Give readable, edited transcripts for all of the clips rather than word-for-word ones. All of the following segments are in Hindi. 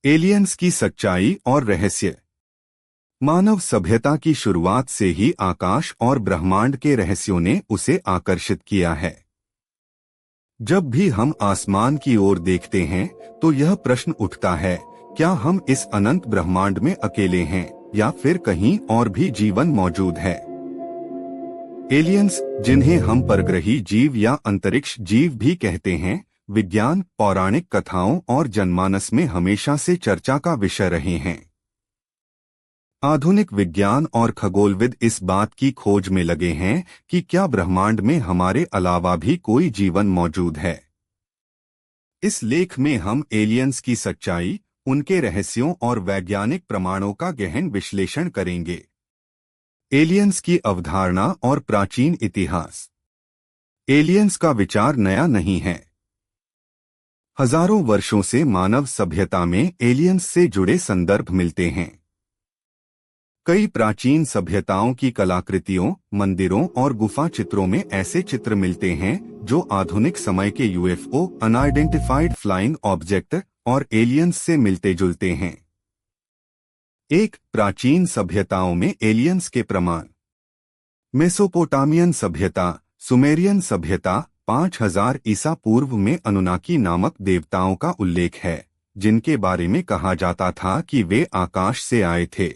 एलियंस की सच्चाई और रहस्य। मानव सभ्यता की शुरुआत से ही आकाश और ब्रह्मांड के रहस्यों ने उसे आकर्षित किया है। जब भी हम आसमान की ओर देखते हैं तो यह प्रश्न उठता है, क्या हम इस अनंत ब्रह्मांड में अकेले हैं या फिर कहीं और भी जीवन मौजूद है। एलियंस, जिन्हें हम परग्रही जीव या अंतरिक्ष जीव भी कहते हैं, विज्ञान, पौराणिक कथाओं और जनमानस में हमेशा से चर्चा का विषय रहे हैं। आधुनिक विज्ञान और खगोलविद इस बात की खोज में लगे हैं कि क्या ब्रह्मांड में हमारे अलावा भी कोई जीवन मौजूद है। इस लेख में हम एलियंस की सच्चाई, उनके रहस्यों और वैज्ञानिक प्रमाणों का गहन विश्लेषण करेंगे। एलियंस की अवधारणा और प्राचीन इतिहास। एलियंस का विचार नया नहीं है। हजारों वर्षों से मानव सभ्यता में एलियंस से जुड़े संदर्भ मिलते हैं। कई प्राचीन सभ्यताओं की कलाकृतियों, मंदिरों और गुफा चित्रों में ऐसे चित्र मिलते हैं जो आधुनिक समय के यूएफओ, अनआइडेंटिफाइड फ्लाइंग ऑब्जेक्ट और एलियंस से मिलते जुलते हैं। एक, प्राचीन सभ्यताओं में एलियंस के प्रमाण। मेसोपोटामियन सभ्यता, सुमेरियन सभ्यता, 5000 ईसा पूर्व में अनुनाकी नामक देवताओं का उल्लेख है, जिनके बारे में कहा जाता था कि वे आकाश से आए थे।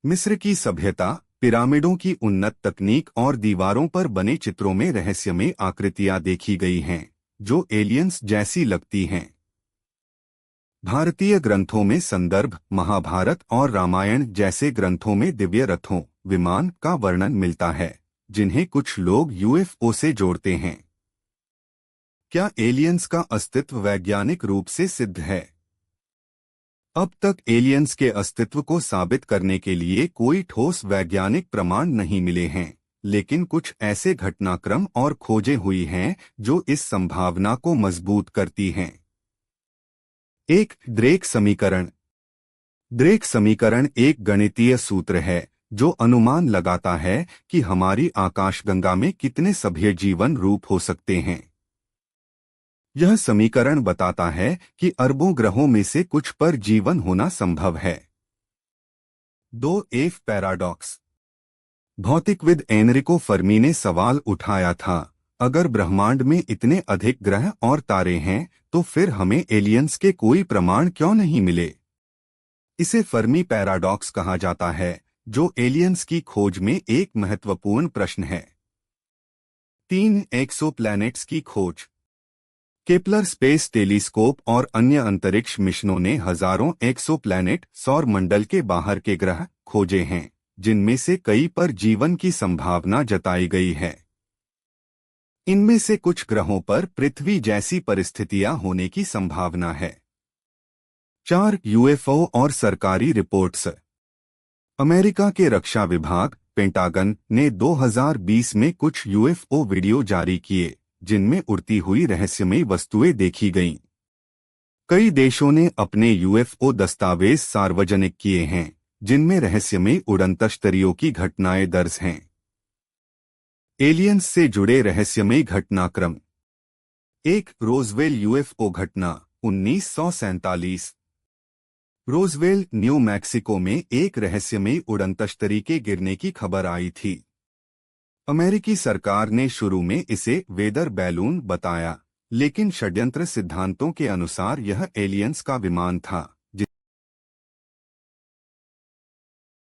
मिस्र की सभ्यता, पिरामिडों की उन्नत तकनीक और दीवारों पर बने चित्रों में रहस्यमय आकृतियां देखी गई हैं, जो एलियंस जैसी लगती हैं। भारतीय ग्रंथों में संदर्भ, महाभारत और रामायण जैसे ग्रंथों में दिव्य रथों, विमान का वर्णन मिलता है, जिन्हें कुछ लोग यूएफओ से जोड़ते हैं। क्या एलियंस का अस्तित्व वैज्ञानिक रूप से सिद्ध है? अब तक एलियंस के अस्तित्व को साबित करने के लिए कोई ठोस वैज्ञानिक प्रमाण नहीं मिले हैं, लेकिन कुछ ऐसे घटनाक्रम और खोजें हुई हैं जो इस संभावना को मजबूत करती हैं। एक, ड्रेक समीकरण। ड्रेक समीकरण एक गणितीय सूत्र है जो अनुमान लगाता है कि हमारी आकाशगंगा में कितने सभ्य जीवन रूप हो सकते हैं। यह समीकरण बताता है कि अरबों ग्रहों में से कुछ पर जीवन होना संभव है। 2, एफ पैराडॉक्स। भौतिकविद एनरिको फर्मी ने सवाल उठाया था, अगर ब्रह्मांड में इतने अधिक ग्रह और तारे हैं तो फिर हमें एलियंस के कोई प्रमाण क्यों नहीं मिले। इसे फर्मी पैराडॉक्स कहा जाता है, जो एलियंस की खोज में एक महत्वपूर्ण प्रश्न है। 3, एक्सोप्लैनेट्स की खोज। केपलर स्पेस टेलीस्कोप और अन्य अंतरिक्ष मिशनों ने हजारों एक्सोप्लैनेट, सौर मंडल के बाहर के ग्रह खोजे हैं, जिनमें से कई पर जीवन की संभावना जताई गई है। इनमें से कुछ ग्रहों पर पृथ्वी जैसी परिस्थितियां होने की संभावना है। 4, यूएफओ और सरकारी रिपोर्ट्स। अमेरिका के रक्षा विभाग, पेंटागन ने 2020 में कुछ यूएफओ वीडियो जारी किए, जिनमें उड़ती हुई रहस्यमयी वस्तुएं देखी गईं। कई देशों ने अपने यूएफओ दस्तावेज सार्वजनिक किए हैं, जिनमें रहस्यमयी उड़नतश्तरियों की घटनाएं दर्ज हैं। एलियंस से जुड़े रहस्यमयी घटनाक्रम। 1, रोजवेल यूएफओ घटना, 1947। रोजवेल, न्यू मैक्सिको में एक रहस्यमयी उड़नतश्तरी के गिरने की खबर आई थी। अमेरिकी सरकार ने शुरू में इसे वेदर बैलून बताया, लेकिन षड्यंत्र सिद्धांतों के अनुसार यह एलियंस का विमान था।